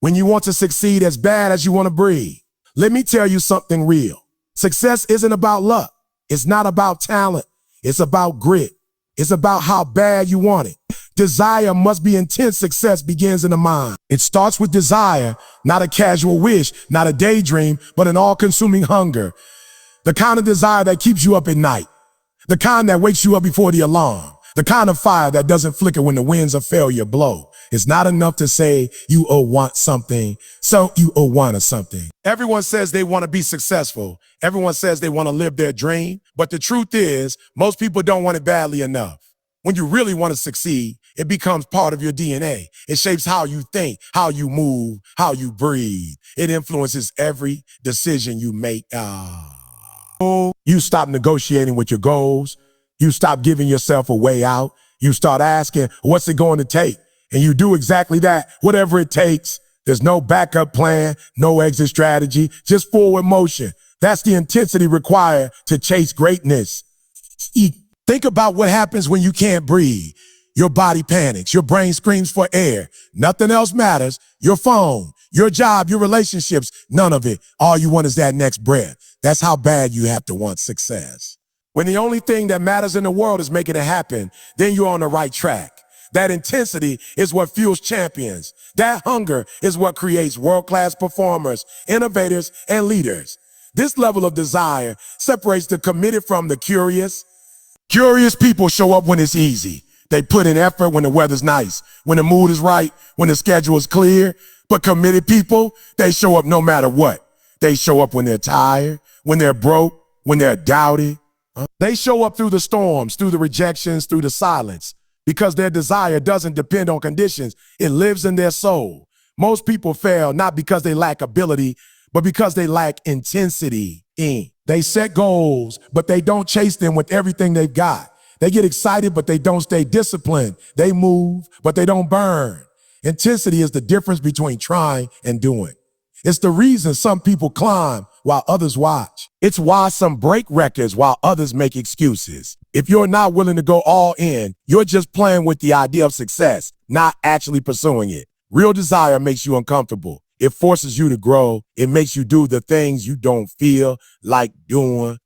when you want to succeed as bad as you want to breathe. Let me tell you something real. Success isn't about luck. It's not about talent. It's about grit. It's about how bad you want it. Desire must be intense. Success begins in the mind. It starts with desire, not a casual wish, not a daydream, but an all-consuming hunger. The kind of desire that keeps you up at night. The kind that wakes you up before the alarm. The kind of fire that doesn't flicker when the winds of failure blow. It's not enough to say you want something, so you want something. Everyone says they want to be successful. Everyone says they want to live their dream. But the truth is, most people don't want it badly enough. When you really want to succeed, it becomes part of your DNA. It shapes how you think, how you move, how you breathe. It influences every decision you make. You stop negotiating with your goals. You stop giving yourself a way out. You start asking, what's it going to take? And you do exactly that, whatever it takes. There's no backup plan, no exit strategy, just forward motion. That's the intensity required to chase greatness. Think about what happens when you can't breathe. Your body panics. Your brain screams for air. Nothing else matters. Your phone, your job, your relationships, none of it. All you want is that next breath. That's how bad you have to want success. When the only thing that matters in the world is making it happen, then you're on the right track. That intensity is what fuels champions. That hunger is what creates world-class performers, innovators, and leaders. This level of desire separates the committed from the curious. Curious people show up when it's easy. They put in effort when the weather's nice, when the mood is right, when the schedule is clear. But committed people, they show up no matter what. They show up when they're tired, when they're broke, when they're doubted. They show up through the storms, through the rejections, through the silence. Because their desire doesn't depend on conditions. It lives in their soul. Most people fail not because they lack ability, but because they lack intensity. They set goals, but they don't chase them with everything they've got. They get excited, but they don't stay disciplined. They move, but they don't burn. Intensity is the difference between trying and doing. It's the reason some people climb while others watch. It's why some break records while others make excuses. If you're not willing to go all in, you're just playing with the idea of success, not actually pursuing it. Real desire makes you uncomfortable. It forces you to grow. It makes you do the things you don't feel like doing.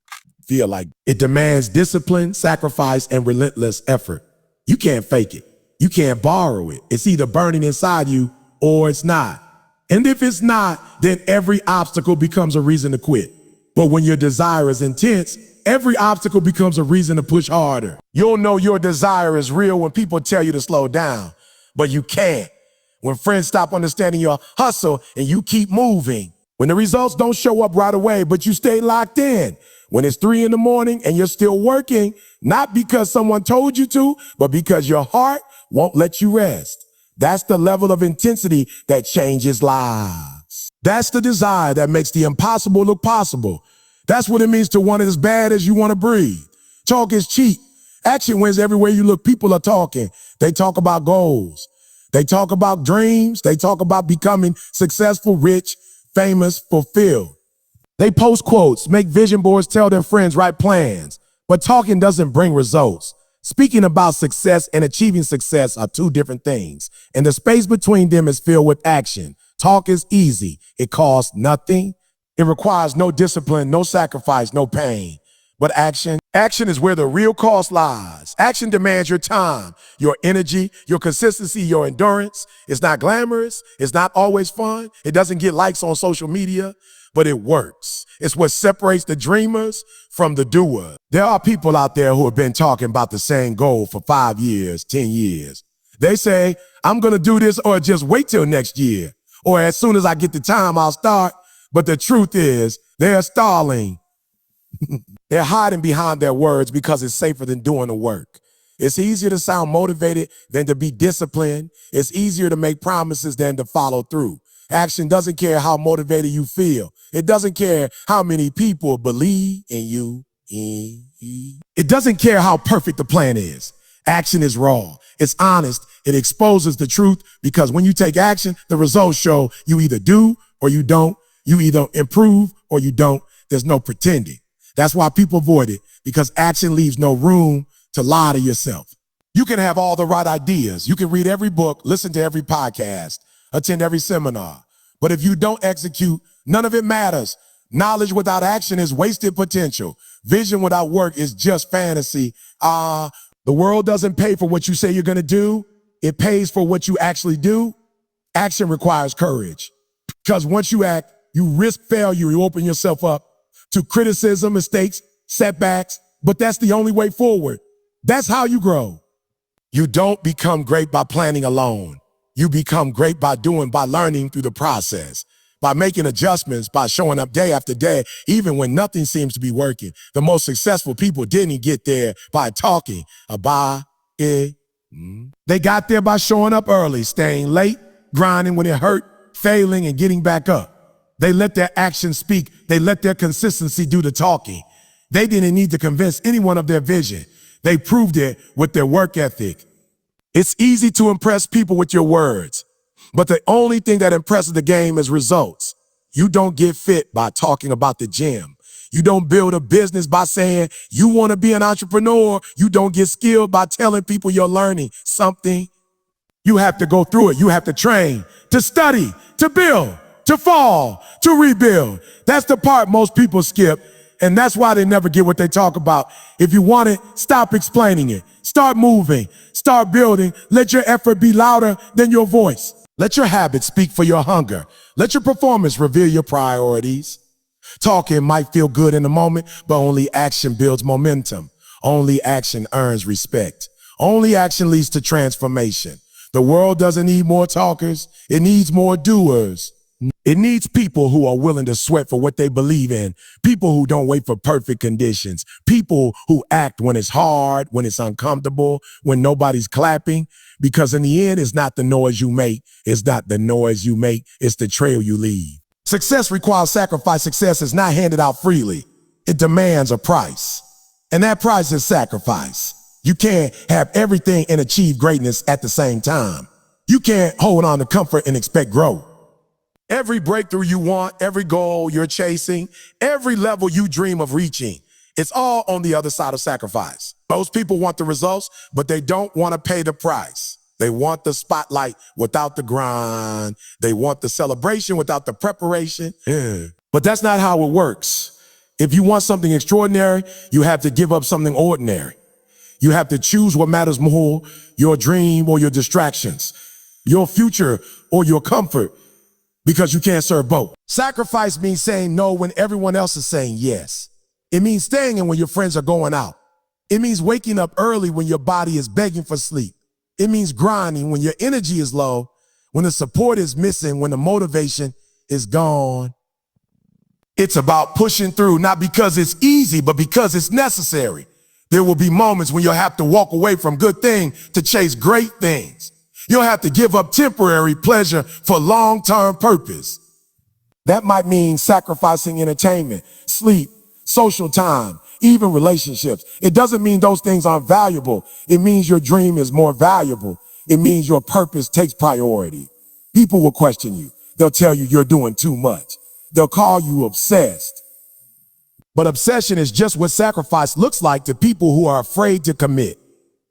It demands discipline, sacrifice, and relentless effort. You can't fake it. You can't borrow it. It's either burning inside you or it's not. And if it's not, then every obstacle becomes a reason to quit. But when your desire is intense, every obstacle becomes a reason to push harder. You'll know your desire is real when people tell you to slow down, but you can't. When friends stop understanding your hustle and you keep moving. When the results don't show up right away, but you stay locked in. When it's 3 a.m. and you're still working, not because someone told you to, but because your heart won't let you rest. That's the level of intensity that changes lives. That's the desire that makes the impossible look possible. That's what it means to want it as bad as you want to breathe. Talk is cheap. Action wins everywhere you look. People are talking. They talk about goals. They talk about dreams. They talk about becoming successful, rich, famous, fulfilled. They post quotes, make vision boards, tell their friends, write plans. But talking doesn't bring results. Speaking about success and achieving success are two different things, and the space between them is filled with action. Talk is easy. It costs nothing. It requires no discipline, no sacrifice, no pain. But action is where the real cost lies. Action demands your time, your energy, your consistency, your endurance. It's not glamorous. It's not always fun. It doesn't get likes on social media, but it works. It's what separates the dreamers from the doers. There are people out there who have been talking about the same goal for 5 years, 10 years. They say, I'm going to do this or just wait till next year. Or as soon as I get the time, I'll start. But the truth is, they're stalling. They're hiding behind their words because it's safer than doing the work. It's easier to sound motivated than to be disciplined. It's easier to make promises than to follow through. Action doesn't care how motivated you feel. It doesn't care how many people believe in you. It doesn't care how perfect the plan is. Action is raw. It's honest. It exposes the truth because when you take action, the results show you either do or you don't. You either improve or you don't. There's no pretending. That's why people avoid it, because action leaves no room to lie to yourself. You can have all the right ideas. You can read every book, listen to every podcast, attend every seminar. But if you don't execute, none of it matters. Knowledge without action is wasted potential. Vision without work is just fantasy. The world doesn't pay for what you say you're going to do. It pays for what you actually do. Action requires courage. Because once you act, you risk failure. You open yourself up to criticism, mistakes, setbacks. But that's the only way forward. That's how you grow. You don't become great by planning alone. You become great by learning through the process, by making adjustments, by showing up day after day, even when nothing seems to be working. The most successful people didn't get there by talking about it. They got there by showing up early, staying late, grinding when it hurt, failing and getting back up. They let their actions speak. They let their consistency do the talking. They didn't need to convince anyone of their vision. They proved it with their work ethic. It's easy to impress people with your words, but the only thing that impresses the game is results. You don't get fit by talking about the gym. You don't build a business by saying you want to be an entrepreneur. You don't get skilled by telling people you're learning something. You have to go through it. You have to train, to study, to build, to fall, to rebuild. That's the part most people skip. And that's why they never get what they talk about. If you want it, stop explaining it. Start moving. Start building. Let your effort be louder than your voice. Let your habits speak for your hunger. Let your performance reveal your priorities. Talking might feel good in the moment, but only action builds momentum. Only action earns respect. Only action leads to transformation. The world doesn't need more talkers. It needs more doers. It needs people who are willing to sweat for what they believe in. People who don't wait for perfect conditions. People who act when it's hard, when it's uncomfortable, when nobody's clapping. Because in the end, it's not the noise you make. It's not the noise you make. It's the trail you leave. Success requires sacrifice. Success is not handed out freely. It demands a price. And that price is sacrifice. You can't have everything and achieve greatness at the same time. You can't hold on to comfort and expect growth. Every breakthrough you want, every goal you're chasing, every level you dream of reaching, it's all on the other side of sacrifice. Most people want the results, but they don't want to pay the price. They want the spotlight without the grind. They want the celebration without the preparation. But that's not how it works. If you want something extraordinary, you have to give up something ordinary. You have to choose what matters more, your dream or your distractions, your future or your comfort. Because you can't serve both. Sacrifice means saying no when everyone else is saying yes. It means staying in when your friends are going out. It means waking up early when your body is begging for sleep. It means grinding when your energy is low, when the support is missing, when the motivation is gone. It's about pushing through, not because it's easy, but because it's necessary. There will be moments when you'll have to walk away from good things to chase great things. You'll have to give up temporary pleasure for long-term purpose. That might mean sacrificing entertainment, sleep, social time, even relationships. It doesn't mean those things aren't valuable. It means your dream is more valuable. It means your purpose takes priority. People will question you. They'll tell you you're doing too much. They'll call you obsessed. But obsession is just what sacrifice looks like to people who are afraid to commit.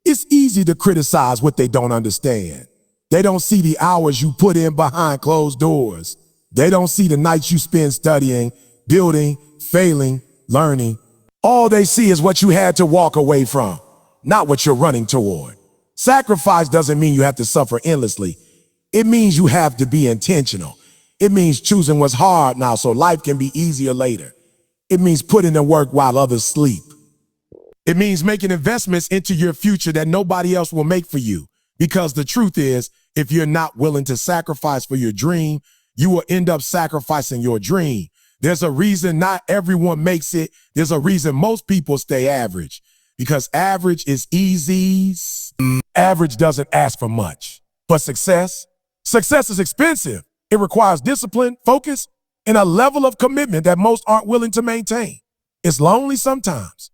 It's easy to criticize what they don't understand. They don't see the hours you put in behind closed doors. They don't see the nights you spend studying, building, failing, learning. All they see is what you had to walk away from, not what you're running toward. Sacrifice doesn't mean you have to suffer endlessly. It means you have to be intentional. It means choosing what's hard now so life can be easier later. It means putting in work while others sleep. It means making investments into your future that nobody else will make for you. Because the truth is, if you're not willing to sacrifice for your dream, you will end up sacrificing your dream. There's a reason not everyone makes it. There's a reason most people stay average. Because average is easy. Average doesn't ask for much. But success is expensive. It requires discipline, focus, and a level of commitment that most aren't willing to maintain. It's lonely sometimes.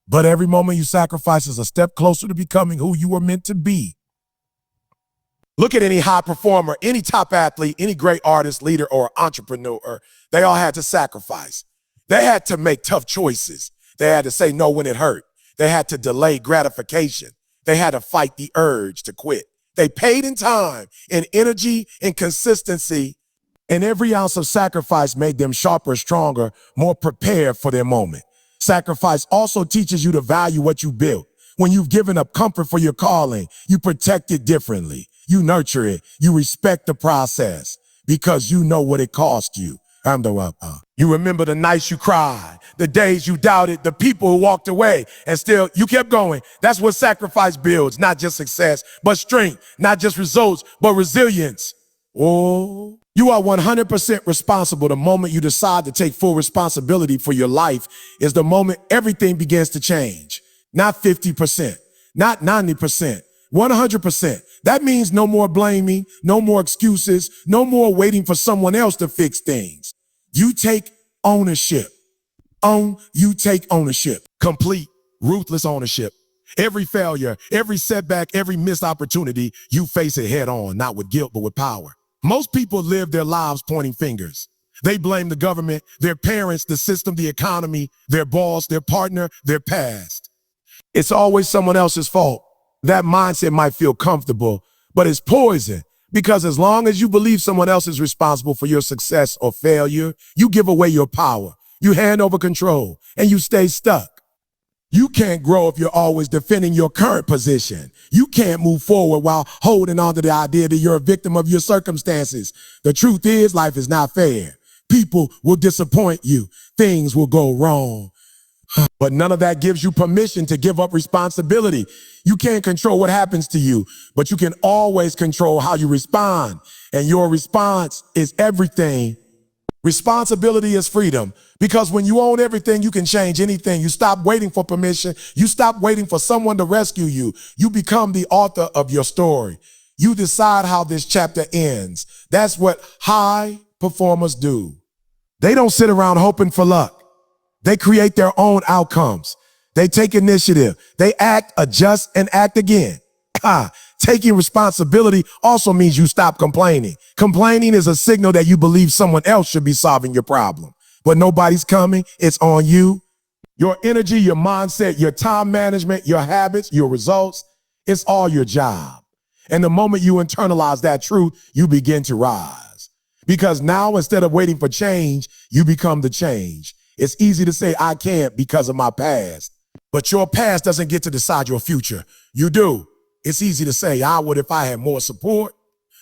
But every moment you sacrifice is a step closer to becoming who you were meant to be. Look at any high performer, any top athlete, any great artist, leader, or entrepreneur. They all had to sacrifice. They had to make tough choices. They had to say no when it hurt. They had to delay gratification. They had to fight the urge to quit. They paid in time, in energy, in consistency. And every ounce of sacrifice made them sharper, stronger, more prepared for their moment. Sacrifice also teaches you to value what you built. When you've given up comfort for your calling, you protect it differently. You nurture it. You respect the process because you know what it cost you. You remember the nights you cried, the days you doubted, the people who walked away, and still you kept going. That's what sacrifice builds, not just success, but strength, not just results, but resilience. Oh, you are 100% responsible. The moment you decide to take full responsibility for your life is the moment everything begins to change. Not 50%, not 90%, 100%. That means no more blaming, no more excuses, no more waiting for someone else to fix things. You take ownership. You take ownership. Complete, ruthless ownership. Every failure, every setback, every missed opportunity, you face it head on, not with guilt, but with power. Most people live their lives pointing fingers. They blame the government, their parents, the system, the economy, their boss, their partner, their past. It's always someone else's fault. That mindset might feel comfortable, but it's poison. Because as long as you believe someone else is responsible for your success or failure, you give away your power. You hand over control and you stay stuck. You can't grow if you're always defending your current position. You can't move forward while holding on to the idea that you're a victim of your circumstances. The truth is, life is not fair. People will disappoint you. Things will go wrong. But none of that gives you permission to give up responsibility. You can't control what happens to you, but you can always control how you respond. And your response is everything. Responsibility is freedom, because when you own everything, you can change anything. You stop waiting for permission. You stop waiting for someone to rescue you. You become the author of your story. You decide how this chapter ends. That's what high performers do. They don't sit around hoping for luck. They create their own outcomes. They take initiative. They act, adjust, and act again. Taking responsibility also means you stop complaining. Complaining is a signal that you believe someone else should be solving your problem. But nobody's coming. It's on you. Your energy, your mindset, your time management, your habits, your results, it's all your job. And the moment you internalize that truth, you begin to rise. Because now, instead of waiting for change, you become the change. It's easy to say, I can't because of my past. But your past doesn't get to decide your future. You do. It's easy to say, I would if I had more support.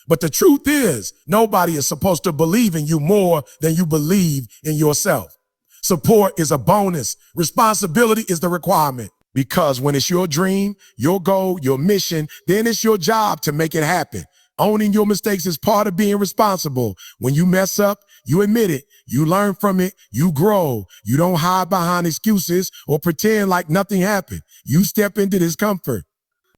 But the truth is, nobody is supposed to believe in you more than you believe in yourself. Support is a bonus. Responsibility is the requirement. Because when it's your dream, your goal, your mission, then it's your job to make it happen. Owning your mistakes is part of being responsible. When you mess up, you admit it, you learn from it, you grow. You don't hide behind excuses or pretend like nothing happened. You step into discomfort.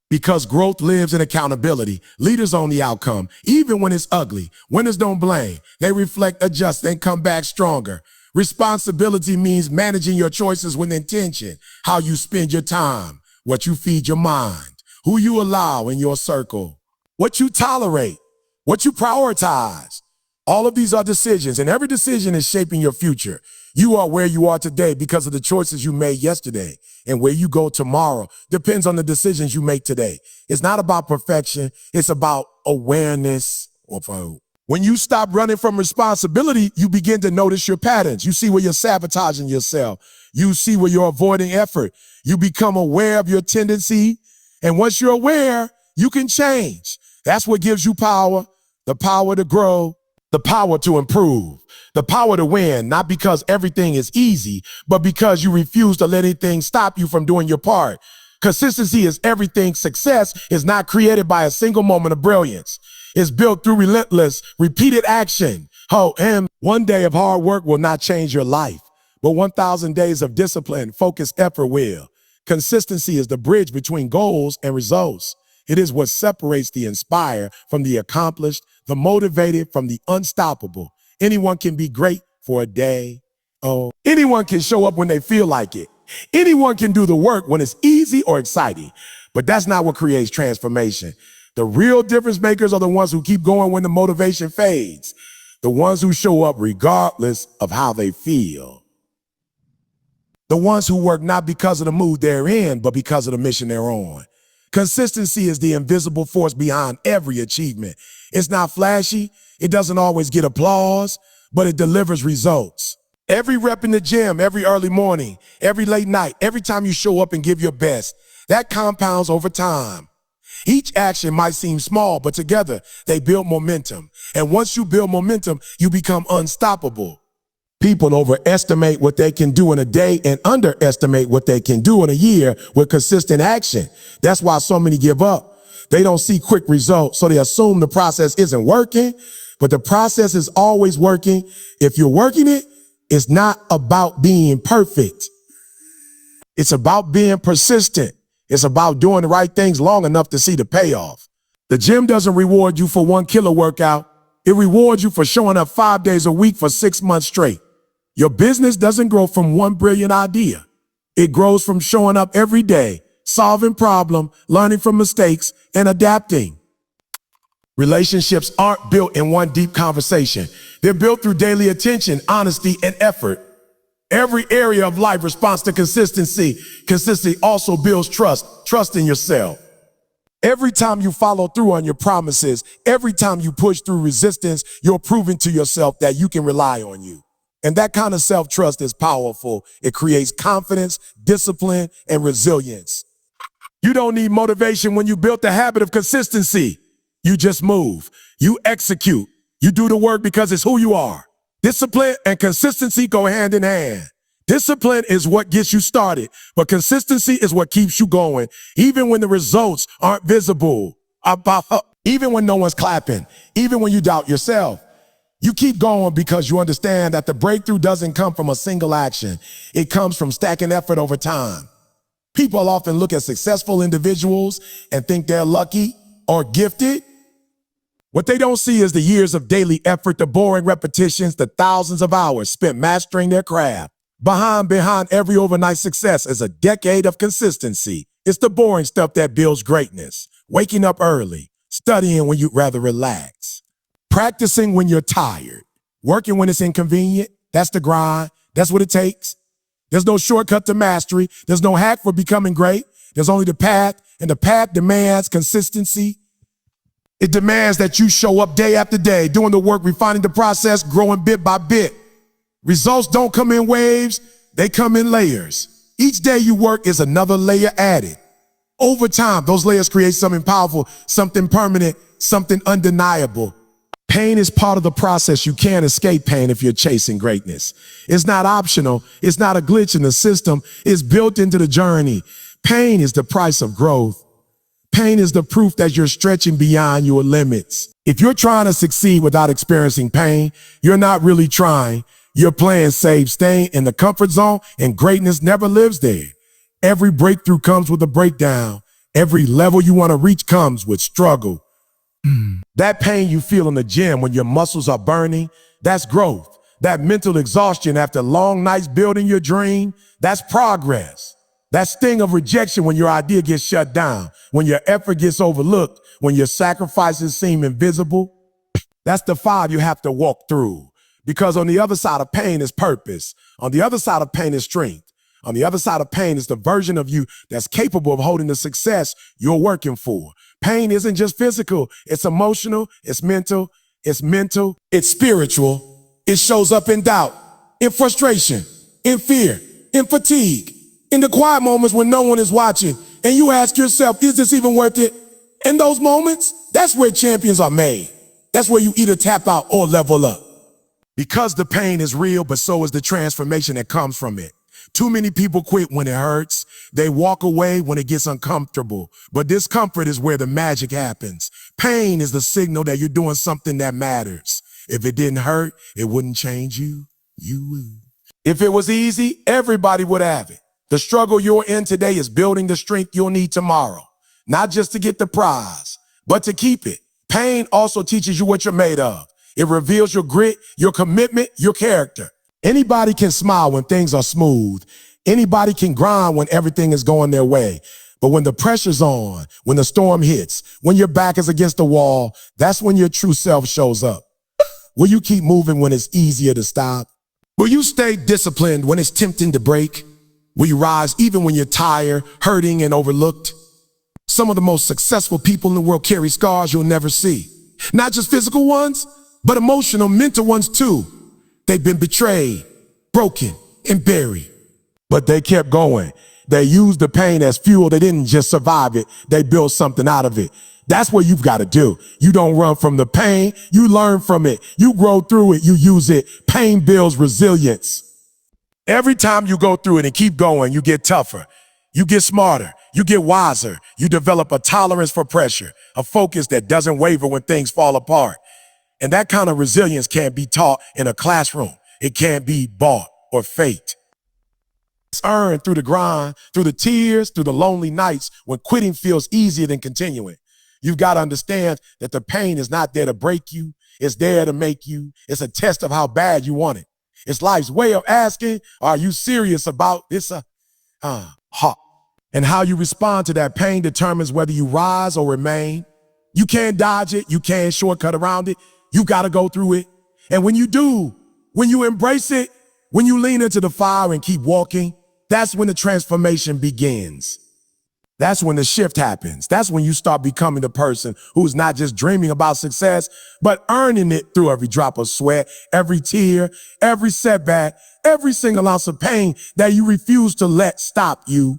Because growth lives in accountability. Leaders own the outcome, even when it's ugly. Winners don't blame. They reflect, adjust, and come back stronger. Responsibility means managing your choices with intention, how you spend your time, what you feed your mind, who you allow in your circle, what you tolerate, what you prioritize. All of these are decisions, and every decision is shaping your future. You are where you are today because of the choices you made yesterday, and where you go tomorrow depends on the decisions you make today. It's not about perfection. It's about awareness. When you stop running from responsibility, you begin to notice your patterns. You see where you're sabotaging yourself. You see where you're avoiding effort. You become aware of your tendency, and once you're aware, you can change. That's what gives you power, the power to grow, the power to improve, the power to win, not because everything is easy, but because you refuse to let anything stop you from doing your part. Consistency is everything. Success is not created by a single moment of brilliance. It's built through relentless, repeated action. And one day of hard work will not change your life, but 1,000 days of discipline, focused effort will. Consistency is the bridge between goals and results. It is what separates the inspired from the accomplished, the motivated from the unstoppable. Anyone can be great for a day. Anyone can show up when they feel like it. Anyone can do the work when it's easy or exciting. But that's not what creates transformation. The real difference makers are the ones who keep going when the motivation fades. The ones who show up regardless of how they feel. The ones who work not because of the mood they're in, but because of the mission they're on. Consistency is the invisible force behind every achievement. It's not flashy. It doesn't always get applause, but it delivers results. Every rep in the gym, every early morning, every late night, every time you show up and give your best, that compounds over time. Each action might seem small, but together they build momentum. And once you build momentum, you become unstoppable. People overestimate what they can do in a day and underestimate what they can do in a year with consistent action. That's why so many give up. They don't see quick results, so they assume the process isn't working, but the process is always working. If you're working it, it's not about being perfect. It's about being persistent. It's about doing the right things long enough to see the payoff. The gym doesn't reward you for 1 kilo workout. It rewards you for showing up 5 days a week for 6 months straight. Your business doesn't grow from one brilliant idea. It grows from showing up every day, solving problems, learning from mistakes, and adapting. Relationships aren't built in one deep conversation. They're built through daily attention, honesty, and effort. Every area of life responds to consistency. Consistency also builds trust in yourself. Every time you follow through on your promises, every time you push through resistance, you're proving to yourself that you can rely on you. And that kind of self-trust is powerful. It creates confidence, discipline, and resilience. You don't need motivation when you built the habit of consistency. You just move. You execute. You do the work because it's who you are. Discipline and consistency go hand in hand. Discipline is what gets you started, but consistency is what keeps you going, even when the results aren't visible. Even when no one's clapping, even when you doubt yourself. You keep going because you understand that the breakthrough doesn't come from a single action. It comes from stacking effort over time. People often look at successful individuals and think they're lucky or gifted. What they don't see is the years of daily effort, the boring repetitions, the thousands of hours spent mastering their craft. Behind every overnight success is a decade of consistency. It's the boring stuff that builds greatness. Waking up early, studying when you'd rather relax, practicing when you're tired, working when it's inconvenient. That's the grind. That's what it takes. There's no shortcut to mastery. There's no hack for becoming great. There's only the path, and the path demands consistency. It demands that you show up day after day, doing the work, refining the process, growing bit by bit. Results don't come in waves, they come in layers. Each day you work is another layer added. Over time, those layers create something powerful, something permanent, something undeniable. Pain is part of the process. You can't escape pain if you're chasing greatness. It's not optional. It's not a glitch in the system. It's built into the journey. Pain is the price of growth. Pain is the proof that you're stretching beyond your limits. If you're trying to succeed without experiencing pain, you're not really trying. You're playing safe, staying in the comfort zone, and greatness never lives there. Every breakthrough comes with a breakdown. Every level you want to reach comes with struggle. That pain you feel in the gym when your muscles are burning, that's growth. That mental exhaustion after long nights building your dream, that's progress. That sting of rejection when your idea gets shut down, when your effort gets overlooked, when your sacrifices seem invisible, that's the fire you have to walk through. Because on the other side of pain is purpose. On the other side of pain is strength. On the other side of pain is the version of you that's capable of holding the success you're working for. Pain isn't just physical. It's emotional. It's mental. It's spiritual. It shows up in doubt, in frustration, in fear, in fatigue, in the quiet moments when no one is watching. And you ask yourself, is this even worth it? In those moments, that's where champions are made. That's where you either tap out or level up. Because the pain is real, but so is the transformation that comes from it. Too many people quit when it hurts. They walk away when it gets uncomfortable. But discomfort is where the magic happens. Pain is the signal that you're doing something that matters. If it didn't hurt, it wouldn't change you. You would. If it was easy, everybody would have it. The struggle you're in today is building the strength you'll need tomorrow. Not just to get the prize, but to keep it. Pain also teaches you what you're made of. It reveals your grit, your commitment, your character. Anybody can smile when things are smooth. Anybody can grind when everything is going their way. But when the pressure's on, when the storm hits, when your back is against the wall, that's when your true self shows up. Will you keep moving when it's easier to stop? Will you stay disciplined when it's tempting to break? Will you rise even when you're tired, hurting, and overlooked? Some of the most successful people in the world carry scars you'll never see. Not just physical ones, but emotional, mental ones too. They've been betrayed, broken, and buried. But they kept going. They used the pain as fuel. They didn't just survive it. They built something out of it. That's what you've got to do. You don't run from the pain. You learn from it. You grow through it. You use it. Pain builds resilience. Every time you go through it and keep going, you get tougher. You get smarter. You get wiser. You develop a tolerance for pressure, a focus that doesn't waver when things fall apart. And that kind of resilience can't be taught in a classroom. It can't be bought or faked. It's earned through the grind, through the tears, through the lonely nights when quitting feels easier than continuing. You've got to understand that the pain is not there to break you. It's there to make you. It's a test of how bad you want it. It's life's way of asking, are you serious about this? And how you respond to that pain determines whether you rise or remain. You can't dodge it. You can't shortcut around it. You got to go through it. And when you do, when you embrace it, when you lean into the fire and keep walking, that's when the transformation begins. That's when the shift happens. That's when you start becoming the person who's not just dreaming about success, but earning it through every drop of sweat, every tear, every setback, every single ounce of pain that you refuse to let stop you.